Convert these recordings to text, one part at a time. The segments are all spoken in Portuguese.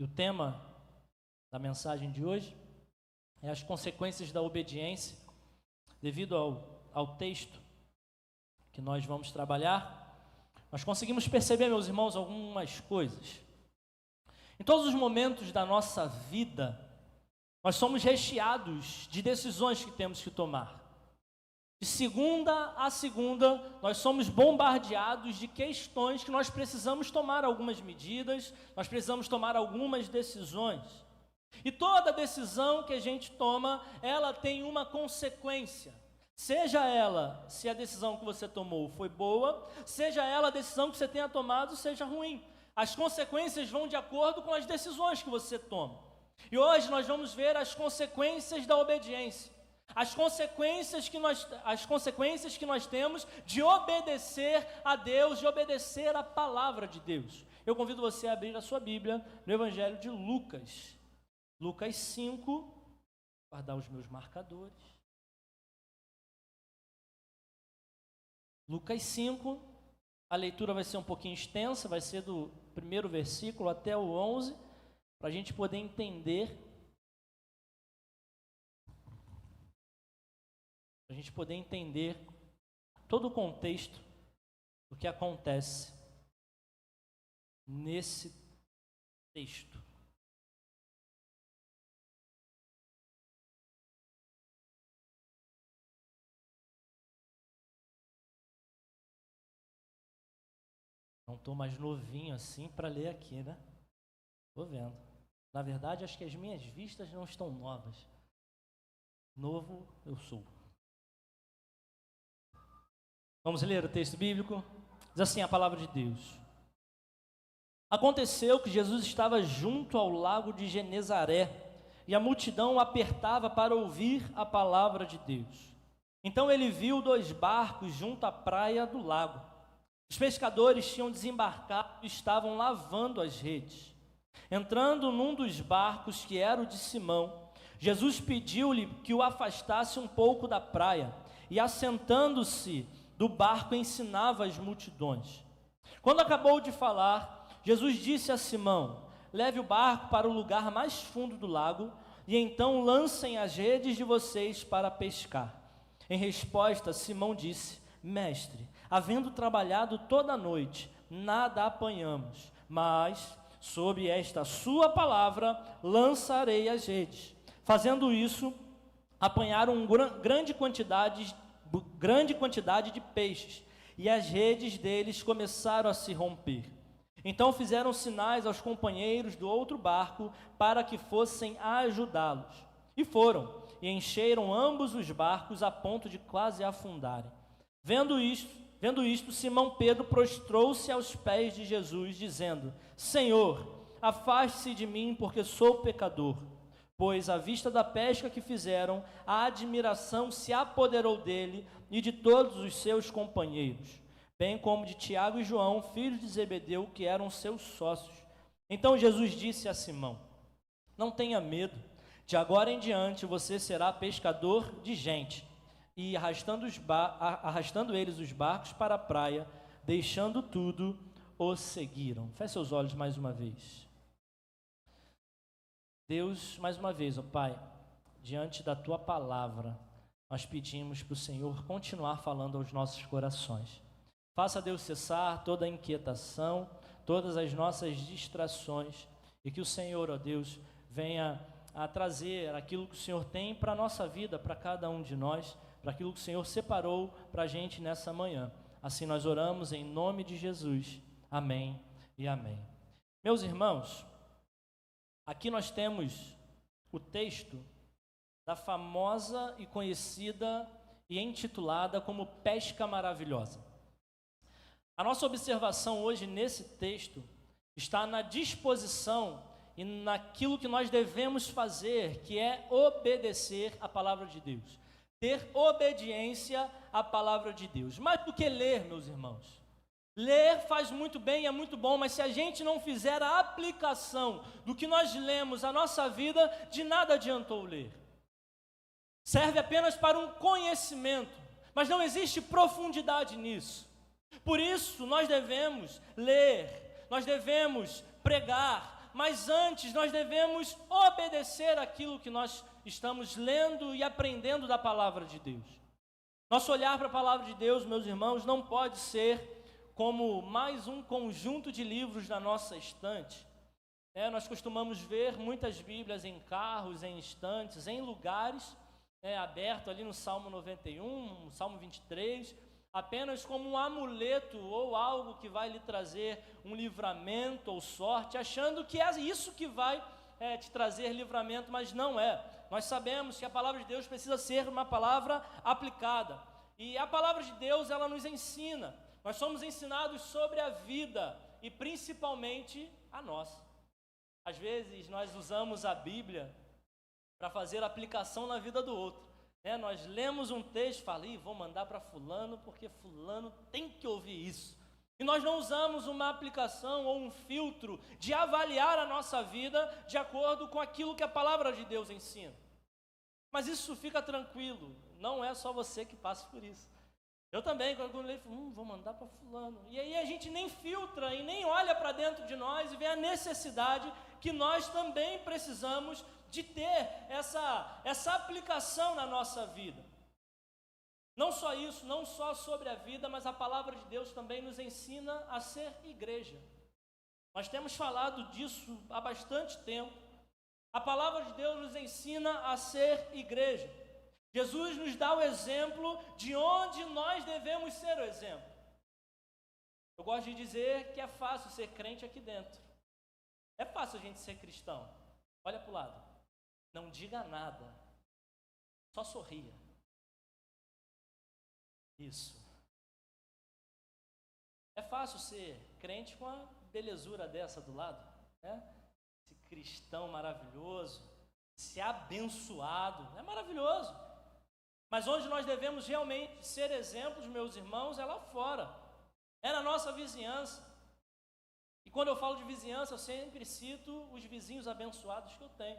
E o tema da mensagem de hoje é as consequências da obediência. Devido ao texto que nós vamos trabalhar, nós conseguimos perceber, meus irmãos, algumas coisas. Em todos os momentos da nossa vida, nós somos recheados de decisões que temos que tomar. De segunda a segunda, nós somos bombardeados de questões que nós precisamos tomar algumas medidas, nós precisamos tomar algumas decisões. E toda decisão que a gente toma, ela tem uma consequência. Seja ela, se a decisão que você tomou foi boa, seja ela a decisão que você tenha tomado, seja ruim. As consequências vão de acordo com as decisões que você toma. E hoje nós vamos ver as consequências da obediência. As consequências que nós temos de obedecer a Deus, de obedecer a palavra de Deus. Eu convido você a abrir a sua Bíblia no Evangelho de Lucas. Lucas 5, guardar os meus marcadores. Lucas 5, a leitura vai ser um pouquinho extensa, vai ser do primeiro versículo até o 11, para a gente poder entender. Para a gente poder entender todo o contexto do que acontece nesse texto. Não estou mais novinho assim para ler aqui, né? Estou vendo. Na verdade, acho que as minhas vistas não estão novas. Novo eu sou. Vamos ler o texto bíblico? Diz assim a palavra de Deus. Aconteceu que Jesus estava junto ao lago de Genezaré e a multidão o apertava para ouvir a palavra de Deus. Então ele viu 2 barcos junto à praia do lago. Os pescadores tinham desembarcado e estavam lavando as redes. Entrando num dos barcos, que era o de Simão, Jesus pediu-lhe que o afastasse um pouco da praia e, assentando-se do barco, ensinava as multidões. Quando acabou de falar, Jesus disse a Simão: leve o barco para o lugar mais fundo do lago e então lancem as redes de vocês para pescar. Em resposta, Simão disse: mestre, havendo trabalhado toda a noite, nada apanhamos, mas sob esta sua palavra lançarei as redes. Fazendo isso, apanharam grande quantidade de peixes, e as redes deles começaram a se romper. Então fizeram sinais aos companheiros do outro barco para que fossem ajudá-los. E foram, e encheram ambos os barcos a ponto de quase afundarem. Vendo isto, Simão Pedro prostrou-se aos pés de Jesus, dizendo: Senhor, afaste-se de mim, porque sou pecador. Pois, à vista da pesca que fizeram, a admiração se apoderou dele e de todos os seus companheiros, bem como de Tiago e João, filhos de Zebedeu, que eram seus sócios. Então Jesus disse a Simão: não tenha medo, de agora em diante você será pescador de gente. E arrastando eles os barcos para a praia, deixando tudo, os seguiram. Feche seus olhos mais uma vez. Deus, mais uma vez, ó Pai, diante da Tua palavra, nós pedimos para o Senhor continuar falando aos nossos corações. Faça, Deus, cessar toda a inquietação, todas as nossas distrações, e que o Senhor, ó Deus, venha a trazer aquilo que o Senhor tem para a nossa vida, para cada um de nós, para aquilo que o Senhor separou para a gente nessa manhã. Assim nós oramos em nome de Jesus. Amém e amém. Meus irmãos, aqui nós temos o texto da famosa e conhecida e intitulada como Pesca Maravilhosa. A nossa observação hoje nesse texto está na disposição e naquilo que nós devemos fazer, que é obedecer a palavra de Deus. Ter obediência à palavra de Deus. Mais do que ler, meus irmãos. Ler faz muito bem, é muito bom, mas se a gente não fizer a aplicação do que nós lemos à nossa vida, de nada adiantou ler. Serve apenas para um conhecimento, mas não existe profundidade nisso. Por isso, nós devemos ler, nós devemos pregar, mas antes nós devemos obedecer aquilo que nós estamos lendo e aprendendo da palavra de Deus. Nosso olhar para a palavra de Deus, meus irmãos, não pode ser como mais um conjunto de livros na nossa estante. Nós costumamos ver muitas Bíblias em carros, em estantes, em lugares, aberto ali no Salmo 91, no Salmo 23, apenas como um amuleto ou algo que vai lhe trazer um livramento ou sorte, achando que é isso que vai te trazer livramento, mas não é. Nós sabemos que a palavra de Deus precisa ser uma palavra aplicada, e a palavra de Deus, ela nos ensina. Nós somos ensinados sobre a vida e principalmente a nossa. Às vezes nós usamos a Bíblia para fazer aplicação na vida do outro. Nós lemos um texto e falamos, vou mandar para fulano, porque fulano tem que ouvir isso. E nós não usamos uma aplicação ou um filtro de avaliar a nossa vida de acordo com aquilo que a palavra de Deus ensina. Mas isso fica tranquilo, não é só você que passa por isso. Eu também, quando eu leio, vou mandar para fulano. E aí a gente nem filtra e nem olha para dentro de nós e vê a necessidade que nós também precisamos de ter essa aplicação na nossa vida. Não só isso, não só sobre a vida, mas a palavra de Deus também nos ensina a ser igreja. Nós temos falado disso há bastante tempo. A palavra de Deus nos ensina a ser igreja. Jesus nos dá o exemplo de onde nós devemos ser o exemplo. Eu gosto de dizer que é fácil ser crente aqui dentro. É fácil a gente ser cristão. Olha para o lado. Não diga nada. Só sorria. Isso. É fácil ser crente com a belezura dessa do lado, Esse cristão maravilhoso, esse abençoado, é maravilhoso. Mas onde nós devemos realmente ser exemplos, meus irmãos, é lá fora. É na nossa vizinhança. E quando eu falo de vizinhança, eu sempre cito os vizinhos abençoados que eu tenho.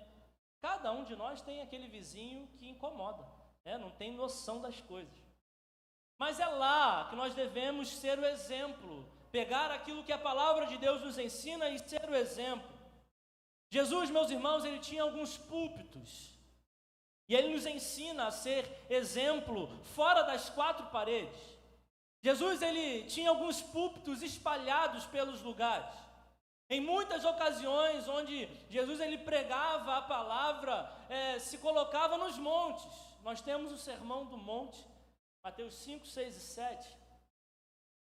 Cada um de nós tem aquele vizinho que incomoda, não tem noção das coisas. Mas é lá que nós devemos ser o exemplo, pegar aquilo que a palavra de Deus nos ensina e ser o exemplo. Jesus, meus irmãos, ele tinha alguns púlpitos, e ele nos ensina a ser exemplo fora das quatro paredes. Jesus, ele tinha alguns púlpitos espalhados pelos lugares. Em muitas ocasiões onde Jesus ele pregava a palavra, se colocava nos montes. Nós temos o Sermão do Monte, Mateus 5, 6 e 7.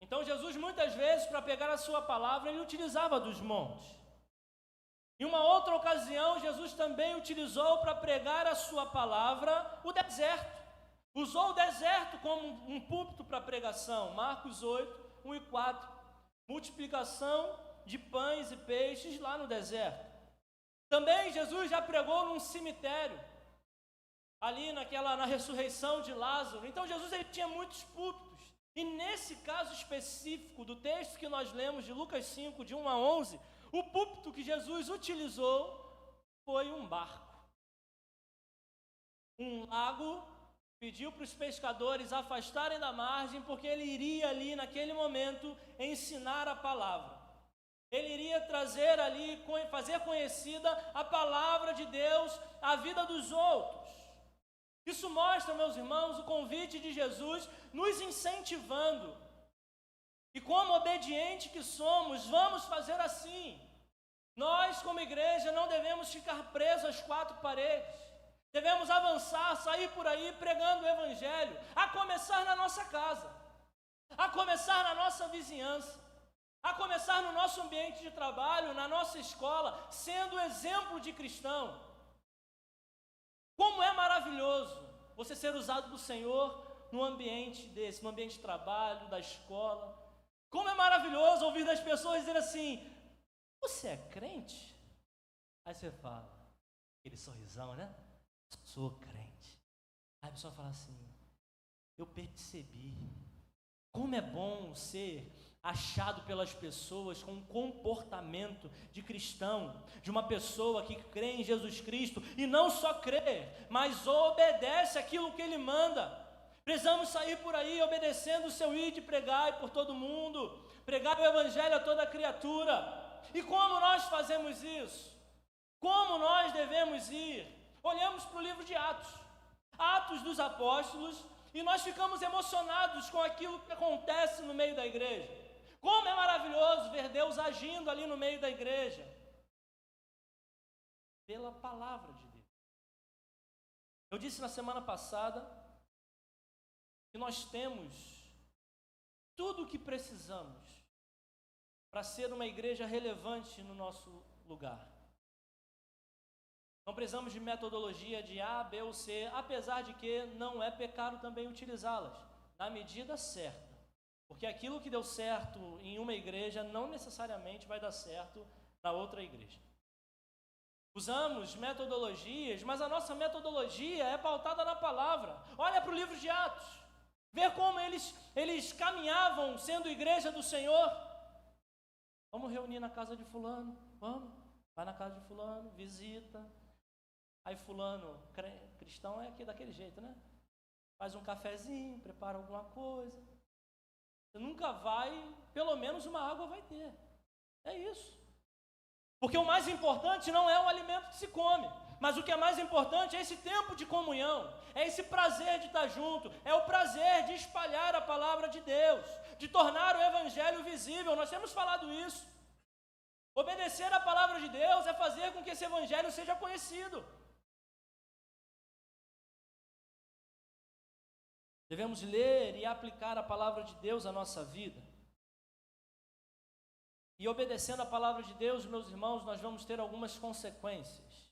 Então Jesus muitas vezes, para pegar a sua palavra, ele utilizava dos montes. Em uma outra ocasião, Jesus também utilizou para pregar a sua palavra o deserto. Usou o deserto como um púlpito para pregação. Marcos 8, 1 e 4. Multiplicação de pães e peixes lá no deserto. Também Jesus já pregou num cemitério, ali na ressurreição de Lázaro. Então Jesus ele tinha muitos púlpitos. E nesse caso específico do texto que nós lemos de Lucas 5, de 1 a 11, o púlpito que Jesus utilizou foi um barco. Um lago, pediu para os pescadores afastarem da margem, porque ele iria ali naquele momento ensinar a palavra. Ele iria trazer ali, fazer conhecida a palavra de Deus à vida dos outros. Isso mostra, meus irmãos, o convite de Jesus nos incentivando. E como obediente que somos, vamos fazer assim. Nós, como igreja, não devemos ficar presos às quatro paredes. Devemos avançar, sair por aí pregando o Evangelho, a começar na nossa casa, a começar na nossa vizinhança, a começar no nosso ambiente de trabalho, na nossa escola, sendo exemplo de cristão. Como é maravilhoso você ser usado do Senhor num ambiente desse, no ambiente de trabalho, da escola. Como é maravilhoso ouvir das pessoas dizer assim: você é crente? Aí você fala, aquele sorrisão, né? Sou crente. Aí a pessoa fala assim: eu percebi. Como é bom ser achado pelas pessoas com um comportamento de cristão, de uma pessoa que crê em Jesus Cristo, e não só crê, mas obedece aquilo que Ele manda. Precisamos sair por aí obedecendo o seu ir de pregar por todo mundo, pregar o Evangelho a toda criatura. E como nós fazemos isso? Como nós devemos ir? Olhamos para o livro de Atos, Atos dos Apóstolos, e nós ficamos emocionados com aquilo que acontece no meio da igreja. Como é maravilhoso ver Deus agindo ali no meio da igreja. Pela palavra de Deus. Eu disse na semana passada que nós temos tudo o que precisamos para ser uma igreja relevante no nosso lugar. Não precisamos de metodologia de A, B ou C, apesar de que não é pecado também utilizá-las, na medida certa. Porque aquilo que deu certo em uma igreja não necessariamente vai dar certo na outra igreja. Usamos metodologias, mas a nossa metodologia é pautada na palavra. Olha para o livro de Atos, vê como eles caminhavam sendo igreja do Senhor. Vamos reunir na casa de fulano, vamos, vai na casa de fulano, visita. Aí fulano, cristão é aqui daquele jeito, né? Faz um cafezinho, prepara alguma coisa. Você nunca vai, pelo menos uma água vai ter. É isso. Porque o mais importante não é o alimento que se come, mas o que é mais importante é esse tempo de comunhão, é esse prazer de estar junto, é o prazer de espalhar a palavra de Deus, de tornar o evangelho visível. Nós temos falado isso. Obedecer a palavra de Deus é fazer com que esse evangelho seja conhecido. Devemos ler e aplicar a palavra de Deus à nossa vida. E obedecendo a palavra de Deus, meus irmãos, nós vamos ter algumas consequências.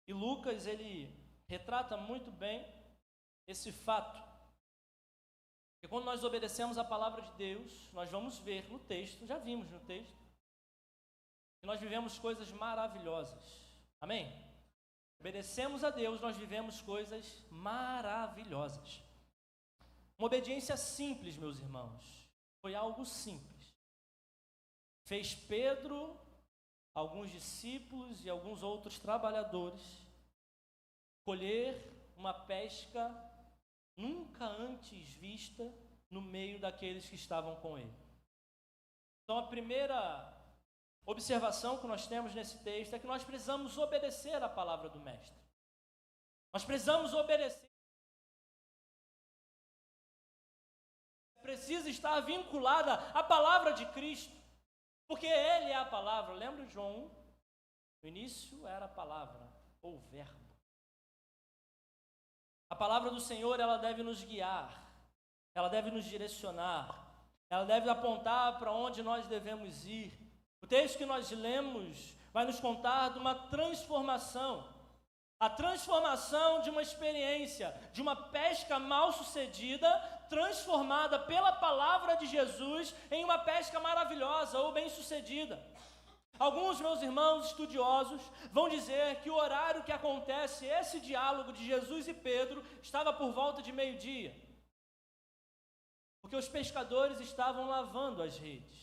E Lucas, ele retrata muito bem esse fato. E quando nós obedecemos a palavra de Deus, nós vamos ver no texto, já vimos no texto, que nós vivemos coisas maravilhosas. Amém? Obedecemos a Deus, nós vivemos coisas maravilhosas. Uma obediência simples, meus irmãos. Foi algo simples. Fez Pedro, alguns discípulos e alguns outros trabalhadores colher uma pesca nunca antes vista no meio daqueles que estavam com ele. Então a primeira observação que nós temos nesse texto é que nós precisamos obedecer à palavra do Mestre. Nós precisamos obedecer. Precisa estar vinculada à palavra de Cristo, porque Ele é a palavra. Lembra de João 1? No início era a palavra, ou verbo. A palavra do Senhor, ela deve nos guiar, ela deve nos direcionar, ela deve apontar para onde nós devemos ir. O texto que nós lemos vai nos contar de uma transformação. A transformação de uma experiência, de uma pesca mal sucedida, transformada pela palavra de Jesus em uma pesca maravilhosa ou bem sucedida. Alguns, meus irmãos estudiosos, vão dizer que o horário que acontece esse diálogo de Jesus e Pedro estava por volta de meio-dia, porque os pescadores estavam lavando as redes.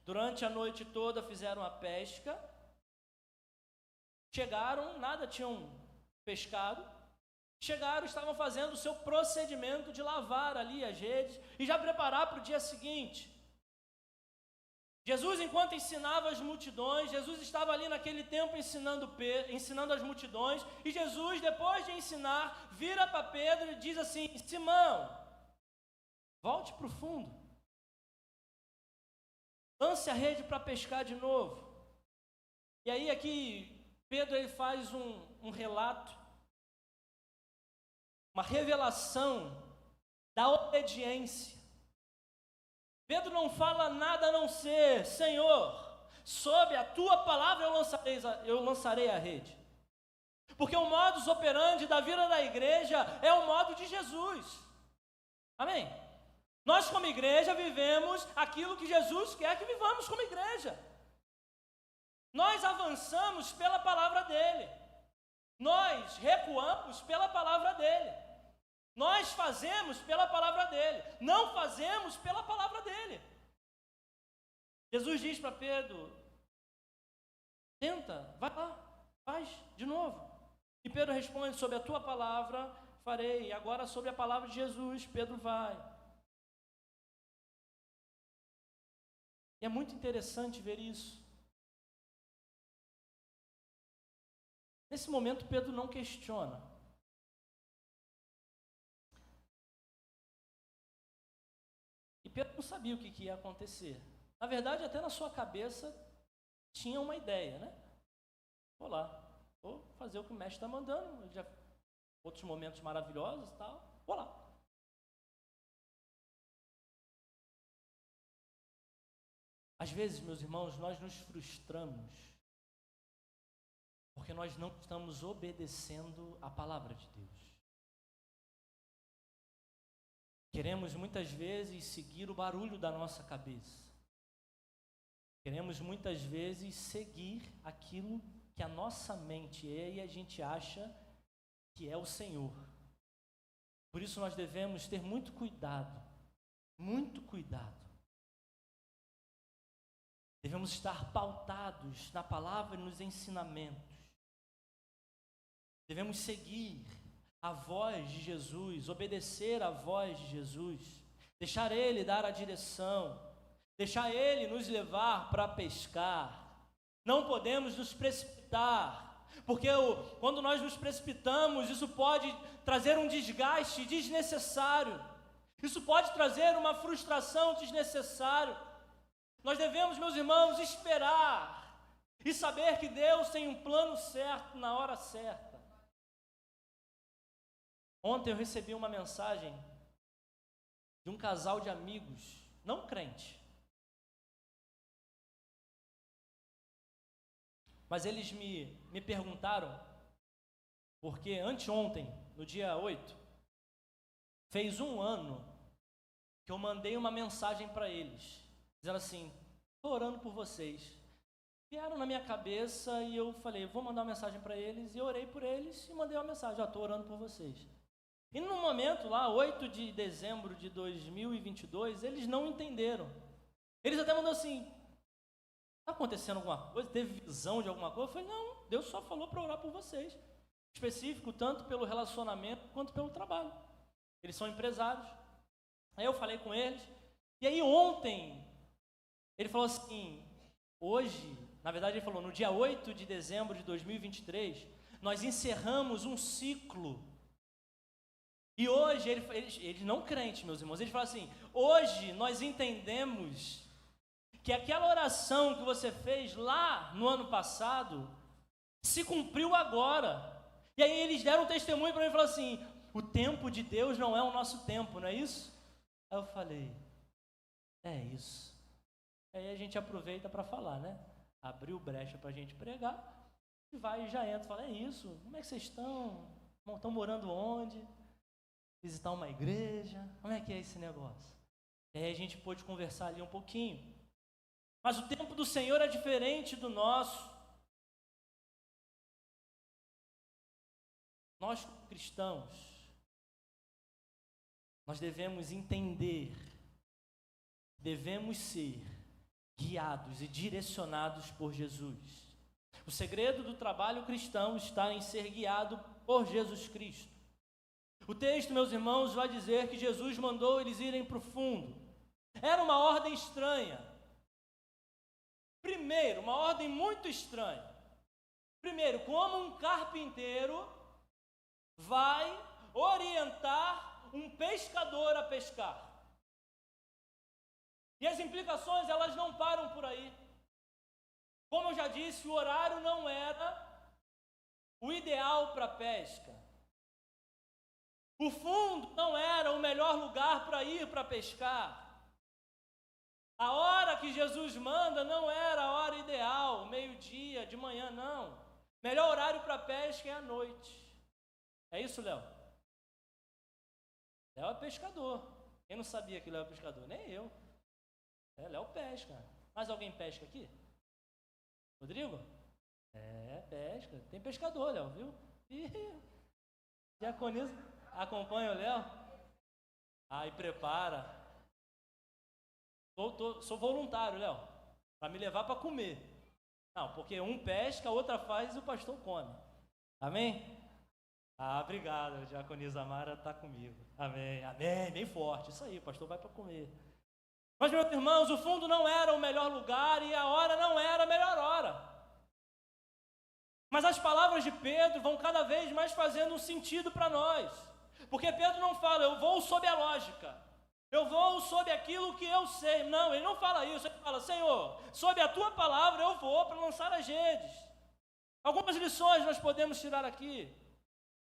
Durante a noite toda fizeram a pesca, chegaram, nada tinham pescado, chegaram, estavam fazendo o seu procedimento de lavar ali as redes e já preparar para o dia seguinte. Jesus, enquanto ensinava as multidões, Jesus estava ali naquele tempo ensinando as multidões, e Jesus, depois de ensinar, vira para Pedro e diz assim: Simão, volte para o fundo. Lance a rede para pescar de novo. E aí aqui Pedro ele faz um relato, uma revelação da obediência. Pedro não fala nada a não ser: Senhor, sob a tua palavra eu lançarei a rede. Porque o modus operandi da vida da igreja é o modo de Jesus. Amém? Nós, como igreja, vivemos aquilo que Jesus quer que vivamos como igreja. Nós avançamos pela palavra dele. Nós recuamos pela palavra dele. Nós fazemos pela palavra dele. Não fazemos pela palavra dele. Jesus diz para Pedro: tenta, vai lá, faz de novo. E Pedro responde: sobre a tua palavra farei. E agora sobre a palavra de Jesus, Pedro vai. E é muito interessante ver isso. Nesse momento, Pedro não questiona. E Pedro não sabia o que ia acontecer. Na verdade, até na sua cabeça tinha uma ideia, né? Vou lá, vou fazer o que o mestre está mandando. Já outros momentos maravilhosos e tal. Vou lá. Às vezes, meus irmãos, nós nos frustramos porque nós não estamos obedecendo a palavra de Deus. Queremos muitas vezes seguir o barulho da nossa cabeça. Queremos muitas vezes seguir aquilo que a nossa mente é e a gente acha que é o Senhor. Por isso nós devemos ter muito cuidado, muito cuidado. Devemos estar pautados na palavra e nos ensinamentos. Devemos seguir a voz de Jesus, obedecer a voz de Jesus, deixar Ele dar a direção, deixar Ele nos levar para pescar. Não podemos nos precipitar, porque quando nós nos precipitamos, isso pode trazer um desgaste desnecessário, isso pode trazer uma frustração desnecessária. Nós devemos, meus irmãos, esperar e saber que Deus tem um plano certo na hora certa. Ontem eu recebi uma mensagem de um casal de amigos, não crente, mas eles me perguntaram, porque anteontem, no dia 8, fez 1 ano que eu mandei uma mensagem para eles, dizendo assim: estou orando por vocês. Vieram na minha cabeça e eu falei, vou mandar uma mensagem para eles, e eu orei por eles e mandei uma mensagem, estou orando por vocês. E no momento lá, 8 de dezembro de 2022, eles não entenderam. Eles até mandaram assim: está acontecendo alguma coisa? Teve visão de alguma coisa? Eu falei, não, Deus só falou para orar por vocês. Específico, tanto pelo relacionamento quanto pelo trabalho. Eles são empresários. Aí eu falei com eles. E aí ontem, ele falou assim, hoje, na verdade ele falou, no dia 8 de dezembro de 2023, nós encerramos um ciclo. E hoje, eles não crentes, meus irmãos, eles falam assim, hoje nós entendemos que aquela oração que você fez lá no ano passado, se cumpriu agora. E aí eles deram um testemunho para mim e falaram assim, o tempo de Deus não é o nosso tempo, não é isso? Aí eu falei, é isso. Aí a gente aproveita para falar, né? Abriu brecha para a gente pregar, e vai e já entra, fala, é isso, como é que vocês estão? Estão morando onde? Visitar uma igreja, como é que é esse negócio? E aí a gente pôde conversar ali um pouquinho. Mas o tempo do Senhor é diferente do nosso. Nós, cristãos, nós devemos entender, devemos ser guiados e direcionados por Jesus. O segredo do trabalho cristão está em ser guiado por Jesus Cristo. O texto, meus irmãos, vai dizer que Jesus mandou eles irem para o fundo. Era uma ordem estranha. Primeiro, uma ordem muito estranha. Primeiro, como um carpinteiro vai orientar um pescador a pescar? E as implicações, elas não param por aí. Como eu já disse, o horário não era o ideal para pesca. O fundo não era o melhor lugar para ir para pescar. A hora que Jesus manda não era a hora ideal, meio-dia, de manhã, não. Melhor horário para pesca é à noite. É isso, Léo? Léo é pescador. Quem não sabia que Léo é pescador? Nem eu. Léo pesca. Mais alguém pesca aqui? Rodrigo? Pesca. Tem pescador, Léo, viu? Diaconisa, acompanha o Léo? Aí prepara. Sou voluntário, Léo, para me levar para comer. Não, porque um pesca, a outra faz e o pastor come. Amém? Obrigado, a diaconisa Mara está comigo. Amém, amém, bem forte. Isso aí, o pastor vai para comer. Mas, meus irmãos, o fundo não era o melhor lugar e a hora não era a melhor hora. Mas as palavras de Pedro vão cada vez mais fazendo um sentido para nós. Porque Pedro não fala, eu vou sob a lógica, eu vou sob aquilo que eu sei. Não, ele não fala isso, ele fala, Senhor, sob a tua palavra eu vou para lançar as redes. Algumas lições nós podemos tirar aqui.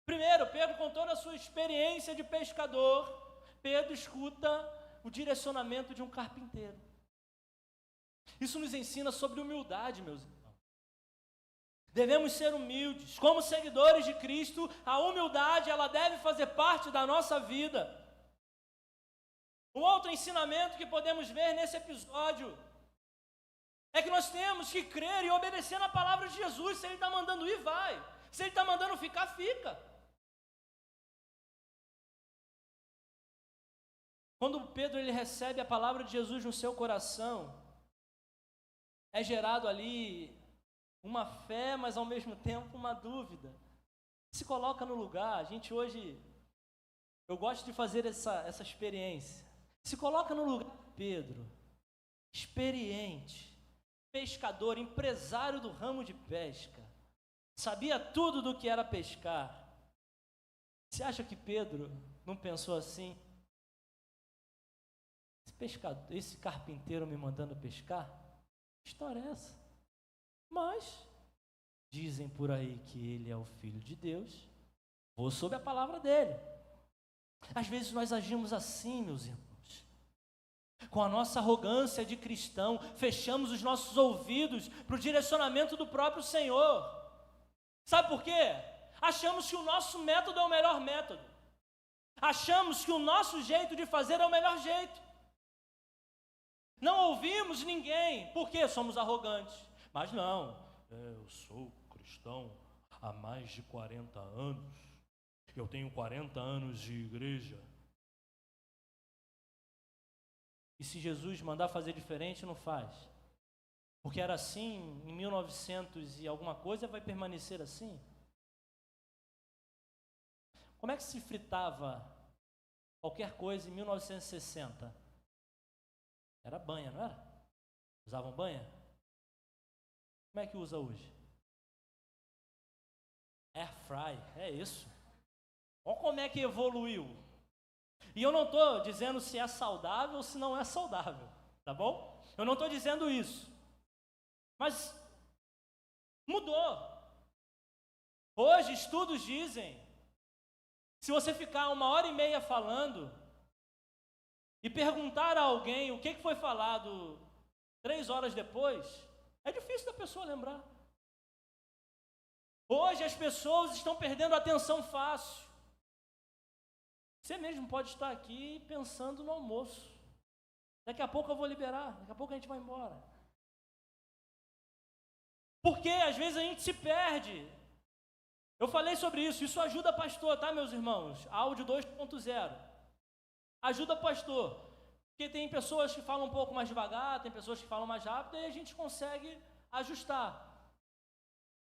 Primeiro, Pedro, com toda a sua experiência de pescador, Pedro escuta o direcionamento de um carpinteiro. Isso nos ensina sobre humildade, meus irmãos. Devemos ser humildes. Como seguidores de Cristo, a humildade ela deve fazer parte da nossa vida. Um outro ensinamento que podemos ver nesse episódio é que nós temos que crer e obedecer na palavra de Jesus. Se Ele está mandando ir, vai. Se Ele está mandando ficar, fica. Quando Pedro ele recebe a palavra de Jesus no seu coração, é gerado ali uma fé, mas ao mesmo tempo uma dúvida. Se coloca no lugar, a gente hoje, eu gosto de fazer essa experiência. Se coloca no lugar de Pedro, experiente, pescador, empresário do ramo de pesca, sabia tudo do que era pescar. Você acha que Pedro não pensou assim? Esse carpinteiro me mandando pescar? Que história é essa? Mas dizem por aí que ele é o Filho de Deus, vou sob a palavra dele. Às vezes nós agimos assim, meus irmãos, com a nossa arrogância de cristão, fechamos os nossos ouvidos para o direcionamento do próprio Senhor. Sabe por quê? Achamos que o nosso método é o melhor método. Achamos que o nosso jeito de fazer é o melhor jeito. Não ouvimos ninguém, porque somos arrogantes. Mas não, eu sou cristão há mais de 40 anos, eu tenho 40 anos de igreja. E se Jesus mandar fazer diferente, não faz. Porque era assim em 1900 e alguma coisa, vai permanecer assim. Como é que se fritava qualquer coisa em 1960? Era banha, não era? Usavam banha? Como é que usa hoje? Air fry, é isso. Olha como é que evoluiu. E eu não estou dizendo se é saudável ou se não é saudável, tá bom? Eu não estou dizendo isso. Mas mudou. Hoje estudos dizem, se você ficar 1h30 falando e perguntar a alguém o que foi falado 3 horas depois, é difícil da pessoa lembrar. Hoje as pessoas estão perdendo a atenção fácil. Você mesmo pode estar aqui pensando no almoço. Daqui a pouco eu vou liberar, daqui a pouco a gente vai embora. Porque às vezes a gente se perde. Eu falei sobre isso, isso ajuda pastor, tá, meus irmãos? Áudio 2.0. Ajuda pastor. Porque tem pessoas que falam um pouco mais devagar, tem pessoas que falam mais rápido, e a gente consegue ajustar.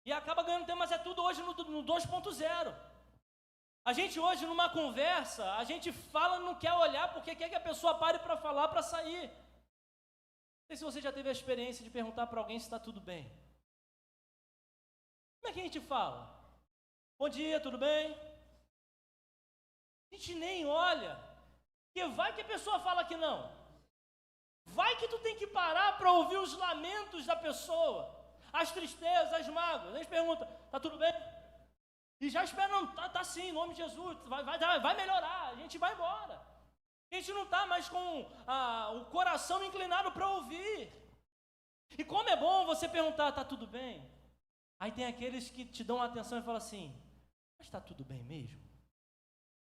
E acaba ganhando tempo, mas é tudo hoje no 2.0. A gente hoje, numa conversa, a gente fala, não quer olhar, porque quer que a pessoa pare para falar, para sair. Não sei se você já teve a experiência de perguntar para alguém se está tudo bem. Como é que a gente fala? Bom dia, tudo bem? A gente nem olha. Porque vai que a pessoa fala que não. Vai que tu tem que parar para ouvir os lamentos da pessoa, as tristezas, as mágoas. A gente pergunta, tá tudo bem? E já espera, não, tá sim, em nome de Jesus, vai melhorar, a gente vai embora. A gente não está mais com o coração inclinado para ouvir. E como é bom você perguntar, tá tudo bem? Aí tem aqueles que te dão atenção e falam assim, mas está tudo bem mesmo?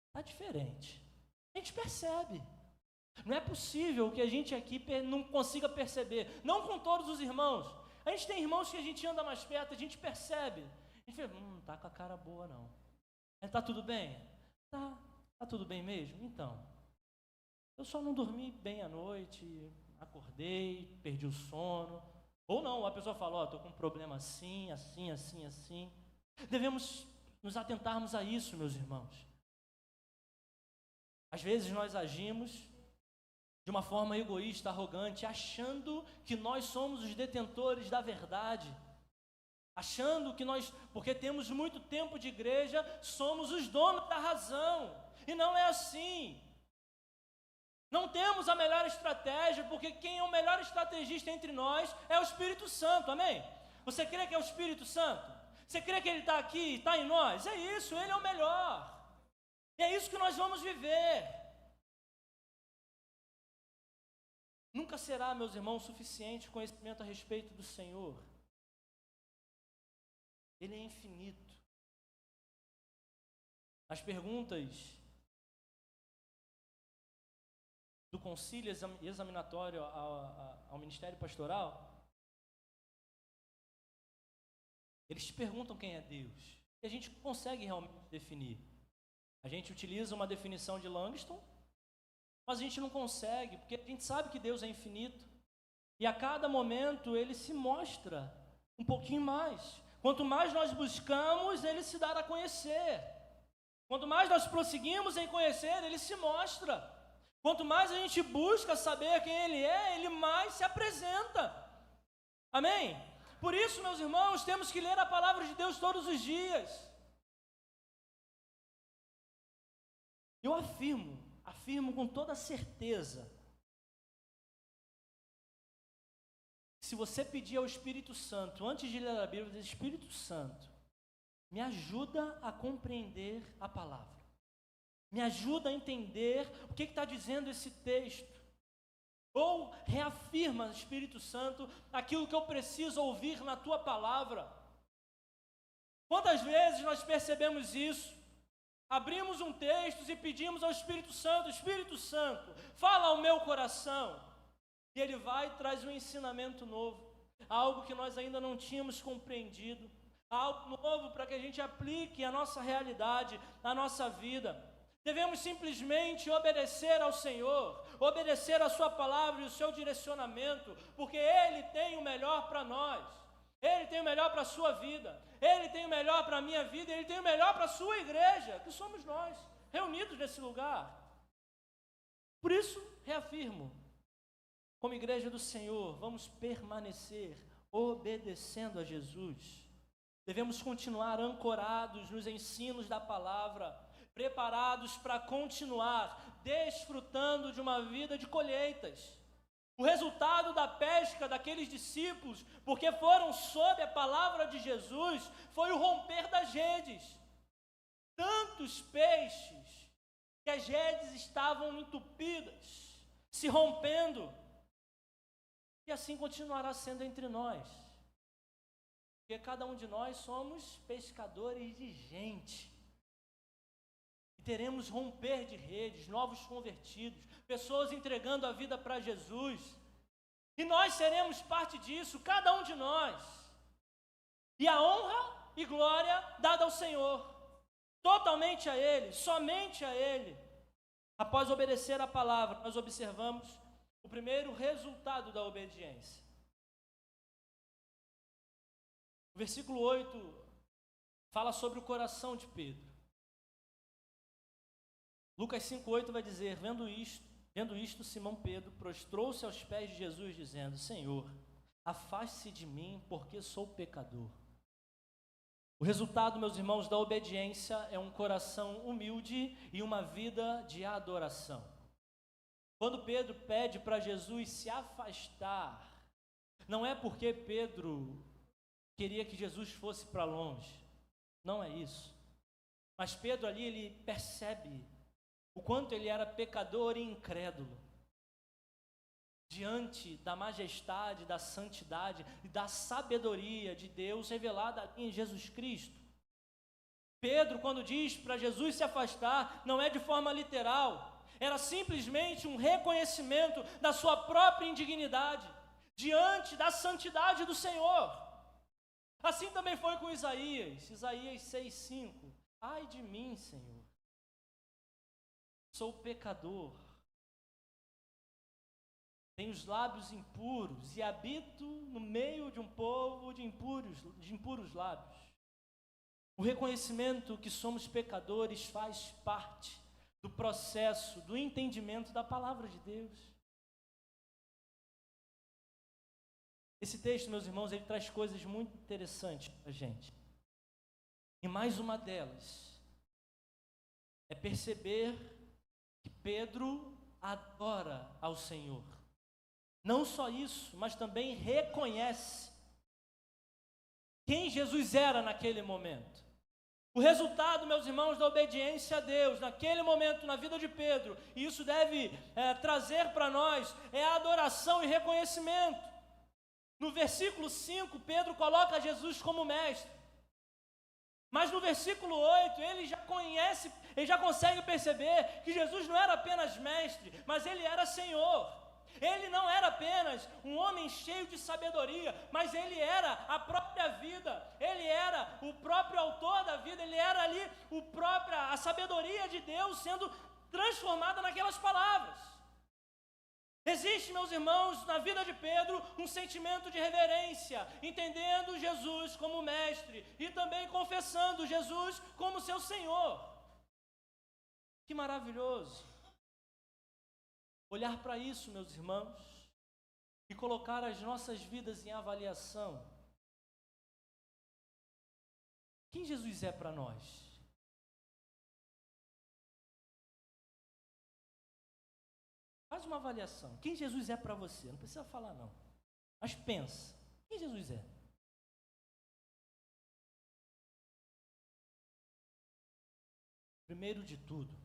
Está diferente. A gente percebe. Não é possível que a gente aqui não consiga perceber. Não com todos os irmãos. A gente tem irmãos que a gente anda mais perto, a gente percebe. A gente fala, não está com a cara boa não. Está tudo bem? Tá tudo bem mesmo? Então, eu só não dormi bem à noite, acordei, perdi o sono. Ou não, a pessoa fala, estou com um problema assim. Devemos nos atentarmos a isso, meus irmãos. Às vezes nós agimos de uma forma egoísta, arrogante, achando que nós somos os detentores da verdade, achando que nós, porque temos muito tempo de igreja, somos os donos da razão, e não é assim. Não temos a melhor estratégia, porque quem é o melhor estrategista entre nós é o Espírito Santo, amém? Você crê que é o Espírito Santo? Você crê que Ele está aqui, está em nós? É isso, Ele é o melhor. E é isso que nós vamos viver. Nunca será, meus irmãos, suficiente conhecimento a respeito do Senhor. Ele é infinito. As perguntas do concílio examinatório ao ministério pastoral, eles te perguntam quem é Deus. E a gente consegue realmente definir. A gente utiliza uma definição de Langston, mas a gente não consegue, porque a gente sabe que Deus é infinito. E a cada momento Ele se mostra um pouquinho mais. Quanto mais nós buscamos, Ele se dá a conhecer. Quanto mais nós prosseguimos em conhecer, Ele se mostra. Quanto mais a gente busca saber quem Ele é, Ele mais se apresenta. Amém? Por isso, meus irmãos, temos que ler a palavra de Deus todos os dias. Eu afirmo com toda certeza, se você pedir ao Espírito Santo, antes de ler a Bíblia, dizer: Espírito Santo, me ajuda a compreender a palavra. Me ajuda a entender o que está dizendo esse texto. Ou reafirma, Espírito Santo, aquilo que eu preciso ouvir na Tua palavra. Quantas vezes nós percebemos isso? Abrimos um texto e pedimos ao Espírito Santo: Espírito Santo, fala ao meu coração. E Ele vai e traz um ensinamento novo, algo que nós ainda não tínhamos compreendido, algo novo para que a gente aplique a nossa realidade, a nossa vida. Devemos simplesmente obedecer ao Senhor, obedecer a Sua palavra e o seu direcionamento, porque Ele tem o melhor para nós. Ele tem o melhor para a sua vida, Ele tem o melhor para a minha vida, Ele tem o melhor para a sua igreja, que somos nós, reunidos nesse lugar. Por isso, reafirmo, como igreja do Senhor, vamos permanecer obedecendo a Jesus. Devemos continuar ancorados nos ensinos da palavra, preparados para continuar desfrutando de uma vida de colheitas. O resultado da pesca daqueles discípulos, porque foram sob a palavra de Jesus, foi o romper das redes. Tantos peixes que as redes estavam entupidas, se rompendo. E assim continuará sendo entre nós. Porque cada um de nós somos pescadores de gente. E teremos romper de redes, novos convertidos, pessoas entregando a vida para Jesus. E nós seremos parte disso, cada um de nós. E a honra e glória dada ao Senhor, totalmente a Ele, somente a Ele. Após obedecer a palavra, nós observamos o primeiro resultado da obediência. O versículo 8 fala sobre o coração de Pedro. Lucas 5,8 vai dizer: vendo isto, Simão Pedro prostrou-se aos pés de Jesus, dizendo: Senhor, afaste-se de mim, porque sou pecador. O resultado, meus irmãos, da obediência é um coração humilde e uma vida de adoração. Quando Pedro pede para Jesus se afastar, não é porque Pedro queria que Jesus fosse para longe, não é isso. Mas Pedro ali, ele percebe o quanto ele era pecador e incrédulo diante da majestade, da santidade e da sabedoria de Deus revelada ali em Jesus Cristo. Pedro, quando diz para Jesus se afastar, não é de forma literal, era simplesmente um reconhecimento da sua própria indignidade diante da santidade do Senhor. Assim também foi com Isaías 6,5. Ai de mim, Senhor, sou pecador, tenho os lábios impuros e habito no meio de um povo de impuros lábios. O reconhecimento que somos pecadores faz parte do processo do entendimento da palavra de Deus. Esse texto, meus irmãos, ele traz coisas muito interessantes para a gente. E mais uma delas é perceber que Pedro adora ao Senhor. Não só isso, mas também reconhece quem Jesus era naquele momento. O resultado, meus irmãos, da obediência a Deus, naquele momento na vida de Pedro, e isso deve trazer para nós, é a adoração e reconhecimento. No versículo 5, Pedro coloca Jesus como mestre. Mas no versículo 8, ele já consegue perceber que Jesus não era apenas mestre, mas ele era Senhor. Ele não era apenas um homem cheio de sabedoria, mas ele era a própria vida, ele era o próprio autor da vida, ele era ali a sabedoria de Deus sendo transformada naquelas palavras. Existe, meus irmãos, na vida de Pedro, um sentimento de reverência, entendendo Jesus como mestre e também confessando Jesus como seu Senhor. Que maravilhoso! Olhar para isso, meus irmãos, e colocar as nossas vidas em avaliação. Quem Jesus é para nós? Faz uma avaliação. Quem Jesus é para você? Não precisa falar, não. Mas pensa. Quem Jesus é? Primeiro de tudo,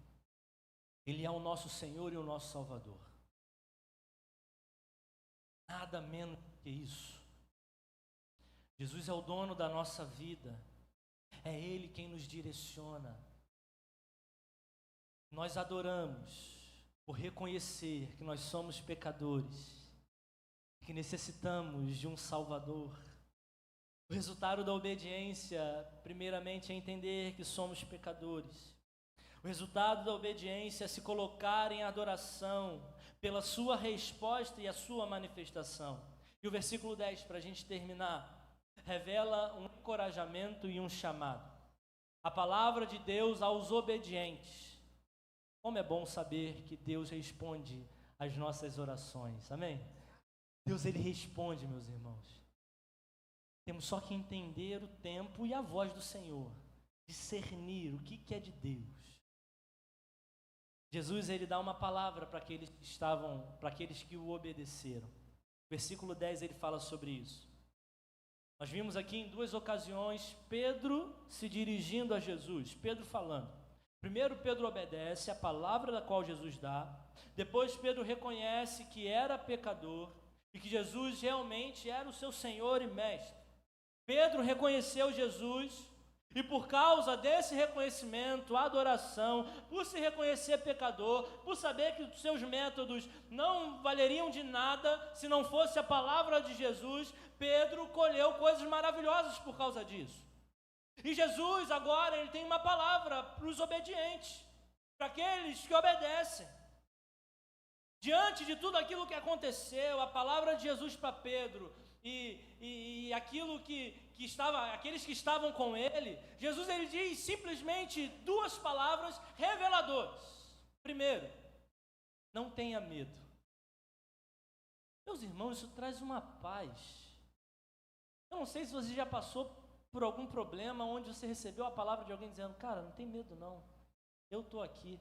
Ele é o nosso Senhor e o nosso Salvador. Nada menos que isso. Jesus é o dono da nossa vida. É Ele quem nos direciona. Nós adoramos por reconhecer que nós somos pecadores, que necessitamos de um Salvador. O resultado da obediência, primeiramente, é entender que somos pecadores. O resultado da obediência é se colocar em adoração pela sua resposta e a sua manifestação. E o versículo 10, para a gente terminar, revela um encorajamento e um chamado. A palavra de Deus aos obedientes. Como é bom saber que Deus responde às nossas orações, amém? Deus, Ele responde, meus irmãos. Temos só que entender o tempo e a voz do Senhor, discernir o que é de Deus. Jesus, Ele dá uma palavra para aqueles que o obedeceram. Versículo 10, ele fala sobre isso. Nós vimos aqui em duas ocasiões Pedro se dirigindo a Jesus, Pedro falando. Primeiro Pedro obedece a palavra da qual Jesus dá, depois Pedro reconhece que era pecador e que Jesus realmente era o seu Senhor e Mestre. Pedro reconheceu Jesus e por causa desse reconhecimento, adoração, por se reconhecer pecador, por saber que os seus métodos não valeriam de nada se não fosse a palavra de Jesus, Pedro colheu coisas maravilhosas por causa disso. E Jesus agora, ele tem uma palavra para os obedientes, para aqueles que obedecem. Diante de tudo aquilo que aconteceu, a palavra de Jesus para Pedro e aquilo aqueles que estavam com ele, Jesus ele diz simplesmente duas palavras reveladoras. Primeiro, não tenha medo. Meus irmãos, isso traz uma paz. Eu não sei se você já passou por algum problema onde você recebeu a palavra de alguém dizendo, cara, não tem medo não, eu estou aqui.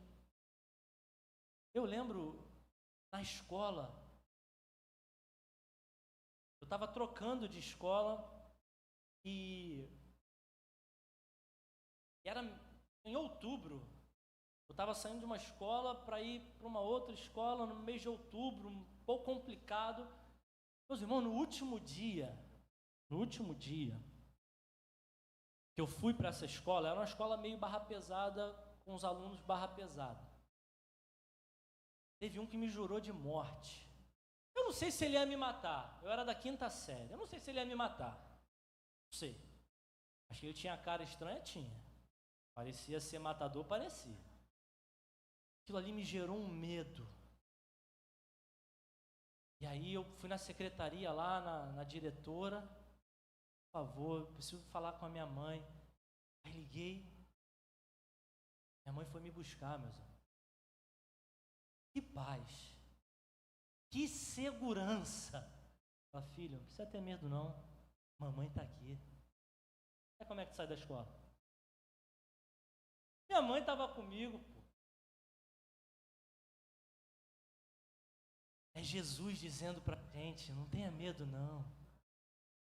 Eu lembro na escola, eu estava trocando de escola e era em outubro, eu estava saindo de uma escola para ir para uma outra escola no mês de outubro, um pouco complicado. Meus irmãos, no último dia que eu fui para essa escola, era uma escola meio barra pesada, com os alunos barra pesada. Teve um que me jurou de morte. Eu não sei se ele ia me matar, eu era da 5ª série, eu não sei se ele ia me matar. Não sei. Acho que ele tinha cara estranha, tinha. Parecia ser matador, parecia. Aquilo ali me gerou um medo. E aí eu fui na secretaria lá, na diretora, por favor, preciso falar com a minha mãe. Aí liguei. Minha mãe foi me buscar, meus amigos. Que paz. Que segurança. Fala, filho, não precisa ter medo não. Mamãe está aqui. Sabe como é que tu sai da escola? Minha mãe estava comigo, pô. É Jesus dizendo para a gente, não tenha medo não.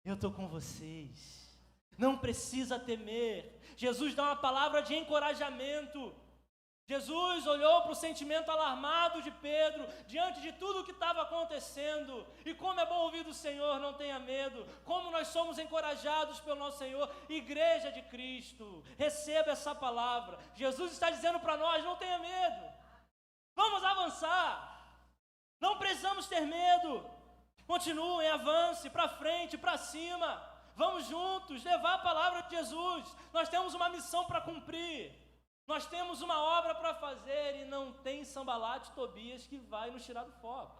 Eu estou com vocês. Não precisa temer. Jesus dá uma palavra de encorajamento. Jesus olhou para o sentimento alarmado de Pedro, diante de tudo o que estava acontecendo, e como é bom ouvir do Senhor, não tenha medo, como nós somos encorajados pelo nosso Senhor, igreja de Cristo, receba essa palavra. Jesus está dizendo para nós, não tenha medo, vamos avançar, não precisamos ter medo, continuem, avance, para frente, para cima, vamos juntos, levar a palavra de Jesus, nós temos uma missão para cumprir. Nós temos uma obra para fazer e não tem Sambalate e Tobias que vai nos tirar do foco.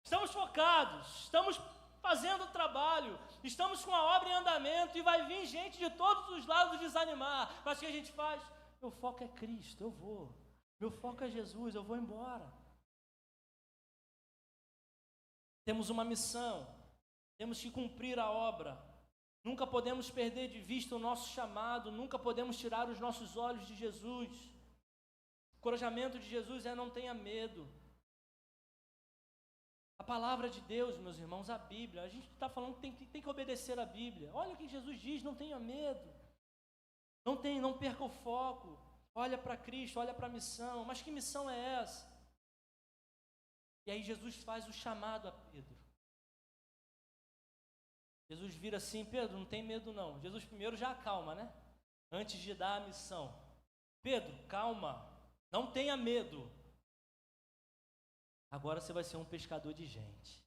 Estamos focados, estamos fazendo o trabalho, estamos com a obra em andamento e vai vir gente de todos os lados desanimar. Mas o que a gente faz? Meu foco é Cristo, eu vou. Meu foco é Jesus, eu vou embora. Temos uma missão, temos que cumprir a obra. Nunca podemos perder de vista o nosso chamado, nunca podemos tirar os nossos olhos de Jesus. O encorajamento de Jesus é não tenha medo. A palavra de Deus, meus irmãos, a Bíblia, a gente está falando que tem que obedecer a Bíblia. Olha o que Jesus diz, não tenha medo. Não perca o foco. Olha para Cristo, olha para a missão. Mas que missão é essa? E aí Jesus faz o chamado a Pedro. Jesus vira assim, Pedro, não tem medo não. Jesus primeiro já acalma, né? Antes de dar a missão. Pedro, calma, não tenha medo. Agora você vai ser um pescador de gente.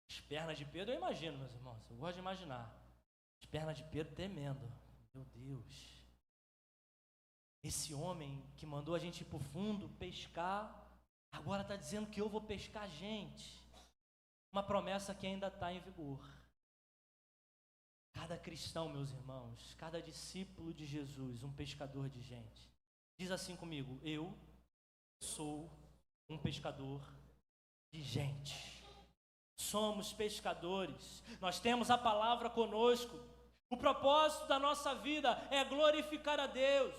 As pernas de Pedro, eu imagino, meus irmãos, eu gosto de imaginar. As pernas de Pedro tremendo. Meu Deus. Esse homem que mandou a gente ir para o fundo pescar, agora está dizendo que eu vou pescar gente. Uma promessa que ainda está em vigor. Cada cristão, meus irmãos, cada discípulo de Jesus, um pescador de gente. Diz assim comigo, eu sou um pescador de gente. Somos pescadores, nós temos a palavra conosco. O propósito da nossa vida é glorificar a Deus.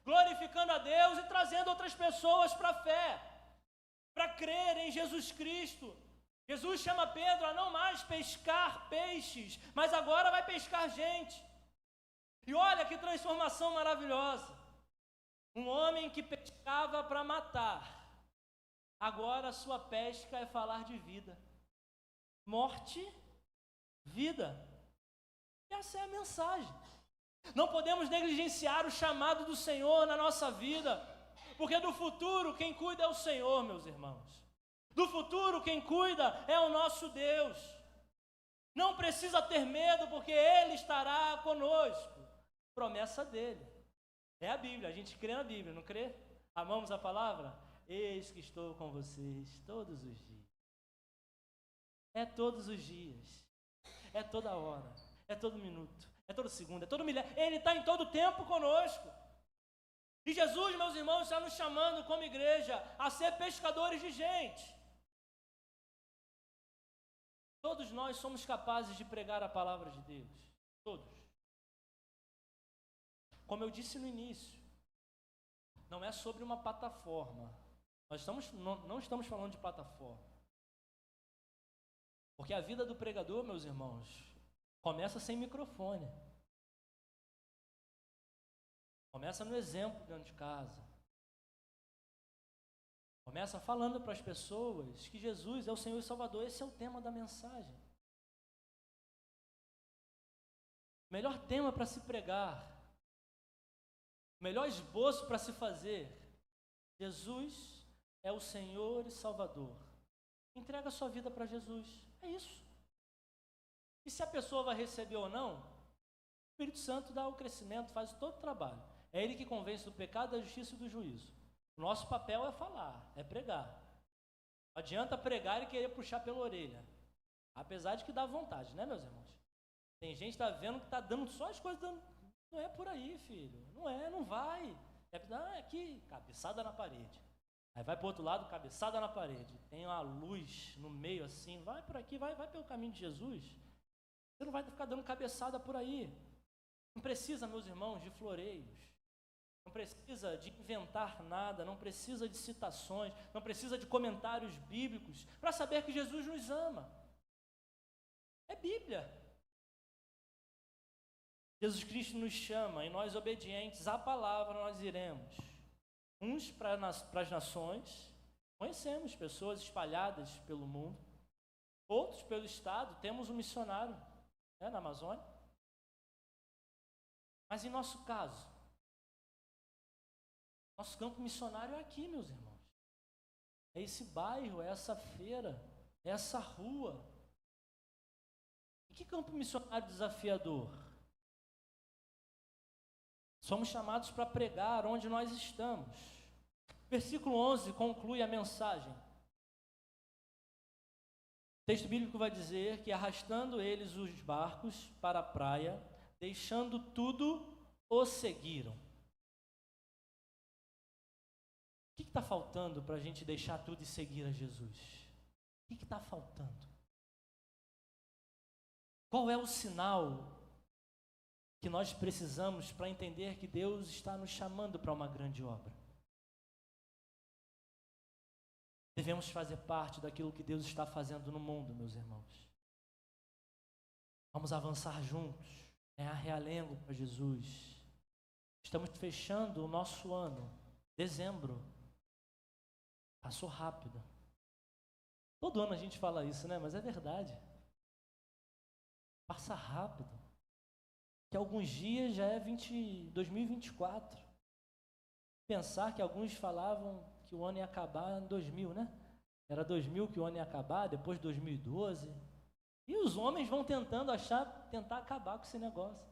Glorificando a Deus e trazendo outras pessoas para a fé, para crer em Jesus Cristo. Jesus chama Pedro a não mais pescar peixes, mas agora vai pescar gente. E olha que transformação maravilhosa. Um homem que pescava para matar, agora a sua pesca é falar de vida. Morte, vida. Essa é a mensagem. Não podemos negligenciar o chamado do Senhor na nossa vida, porque do futuro quem cuida é o Senhor, meus irmãos. Do futuro, quem cuida é o nosso Deus. Não precisa ter medo, porque Ele estará conosco. Promessa dEle. É a Bíblia, a gente crê na Bíblia, não crê? Amamos a palavra? Eis que estou com vocês todos os dias. É todos os dias. É toda hora. É todo minuto. É todo segundo. É todo milésimo. Ele está em todo tempo conosco. E Jesus, meus irmãos, está nos chamando como igreja a ser pescadores de gente. Todos nós somos capazes de pregar a palavra de Deus. Todos. Como eu disse no início, não é sobre uma plataforma. Nós não estamos falando de plataforma. Porque a vida do pregador, meus irmãos, começa sem microfone. Começa no exemplo dentro de casa. Começa falando para as pessoas que Jesus é o Senhor e Salvador. Esse é o tema da mensagem. O melhor tema para se pregar. O melhor esboço para se fazer. Jesus é o Senhor e Salvador. Entrega a sua vida para Jesus. É isso. E se a pessoa vai receber ou não, o Espírito Santo dá o crescimento, faz todo o trabalho. É Ele que convence do pecado, da justiça e do juízo. O nosso papel é falar, é pregar. Não adianta pregar e querer puxar pela orelha. Apesar de que dá vontade, né, meus irmãos? Tem gente que está vendo que está dando só as coisas dando. Não é por aí, filho. Não é, não vai. É aqui, cabeçada na parede. Aí vai para o outro lado, cabeçada na parede. Tem uma luz no meio assim, vai por aqui, vai pelo caminho de Jesus. Você não vai ficar dando cabeçada por aí. Não precisa, meus irmãos, de floreios. Não precisa de inventar nada, não precisa de citações, não precisa de comentários bíblicos para saber que Jesus nos ama. É Bíblia. Jesus Cristo nos chama e nós, obedientes à palavra, nós iremos. Uns para as nações, conhecemos pessoas espalhadas pelo mundo. Outros pelo estado, temos um missionário, né, na Amazônia. Mas em nosso caso, nosso campo missionário é aqui, meus irmãos. É esse bairro, é essa feira, é essa rua. E que campo missionário desafiador? Somos chamados para pregar onde nós estamos. Versículo 11 conclui a mensagem. O texto bíblico vai dizer que arrastando eles os barcos para a praia, deixando tudo, os seguiram. O que está faltando para a gente deixar tudo e seguir a Jesus? O que está faltando? Qual é o sinal que nós precisamos para entender que Deus está nos chamando para uma grande obra? Devemos fazer parte daquilo que Deus está fazendo no mundo, meus irmãos. Vamos avançar juntos, ganhar realengo para Jesus. Estamos fechando o nosso ano, dezembro. Passou rápido. Todo ano a gente fala isso, né? Mas é verdade. Passa rápido. Que alguns dias já é 2024. Pensar que alguns falavam que o ano ia acabar em 2000, né? Era 2000 que o ano ia acabar, depois 2012. E os homens vão tentar acabar com esse negócio.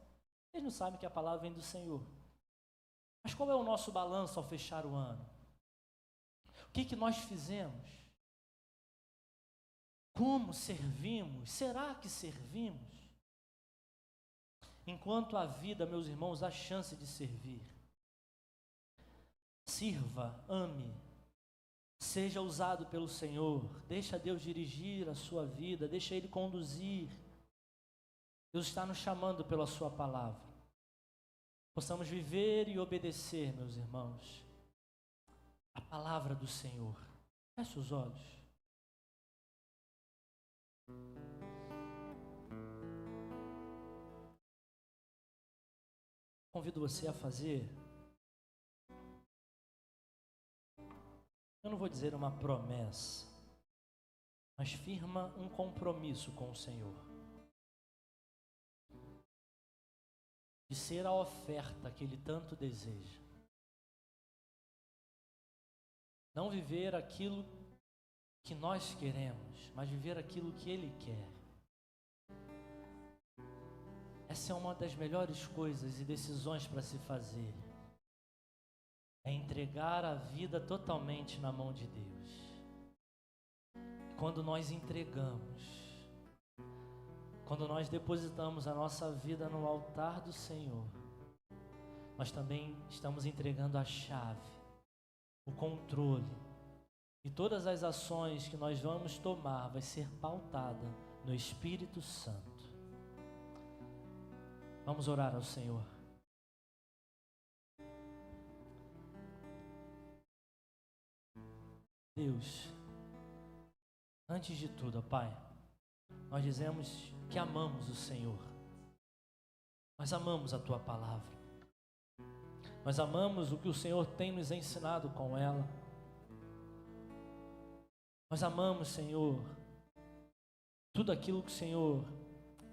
Eles não sabem que a palavra vem do Senhor. Mas qual é o nosso balanço ao fechar o ano? O que nós fizemos? Como servimos? Será que servimos? Enquanto há vida, meus irmãos, há chance de servir. Sirva, ame, seja usado pelo Senhor, deixa Deus dirigir a sua vida, deixa Ele conduzir. Deus está nos chamando pela sua palavra. Possamos viver e obedecer, meus irmãos, a palavra do Senhor. Feche os olhos. Convido você a fazer, eu não vou dizer uma promessa, mas firma um compromisso com o Senhor. De ser a oferta que Ele tanto deseja. Não viver aquilo que nós queremos, mas viver aquilo que Ele quer. Essa é uma das melhores coisas e decisões para se fazer. É entregar a vida totalmente na mão de Deus. Quando nós entregamos, quando nós depositamos a nossa vida no altar do Senhor, nós também estamos entregando a chave, o controle, e todas as ações que nós vamos tomar vai ser pautada no Espírito Santo. Vamos orar ao Senhor. Deus, antes de tudo, Pai, nós dizemos que amamos o Senhor. Nós amamos a Tua palavra. Nós amamos o que o Senhor tem nos ensinado com ela. Nós amamos, Senhor, tudo aquilo que o Senhor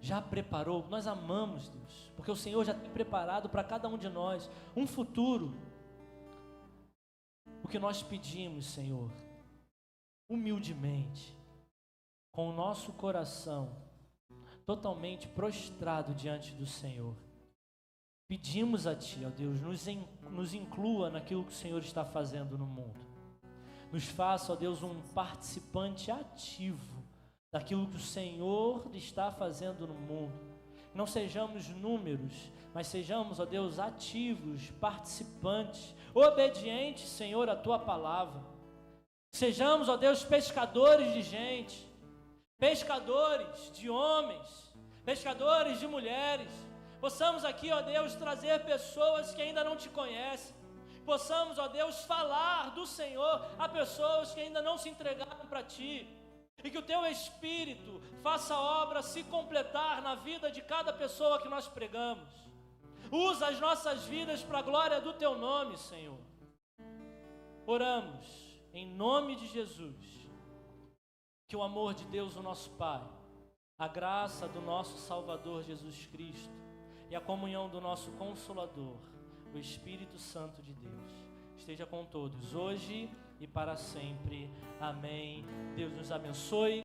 já preparou. Nós amamos, Deus, porque o Senhor já tem preparado para cada um de nós um futuro. O que nós pedimos, Senhor, humildemente, com o nosso coração totalmente prostrado diante do Senhor, pedimos a Ti, ó Deus, nos inclua naquilo que o Senhor está fazendo no mundo. Nos faça, ó Deus, um participante ativo daquilo que o Senhor está fazendo no mundo. Não sejamos números, mas sejamos, ó Deus, ativos, participantes, obedientes, Senhor, à Tua palavra. Sejamos, ó Deus, pescadores de gente, pescadores de homens, pescadores de mulheres. Possamos aqui, ó Deus, trazer pessoas que ainda não te conhecem. Possamos, ó Deus, falar do Senhor a pessoas que ainda não se entregaram para ti. E que o teu Espírito faça a obra se completar na vida de cada pessoa que nós pregamos. Usa as nossas vidas para a glória do teu nome, Senhor. Oramos em nome de Jesus, que o amor de Deus, o nosso Pai, a graça do nosso Salvador Jesus Cristo e a comunhão do nosso Consolador, o Espírito Santo de Deus, esteja com todos, hoje e para sempre. Amém. Deus nos abençoe.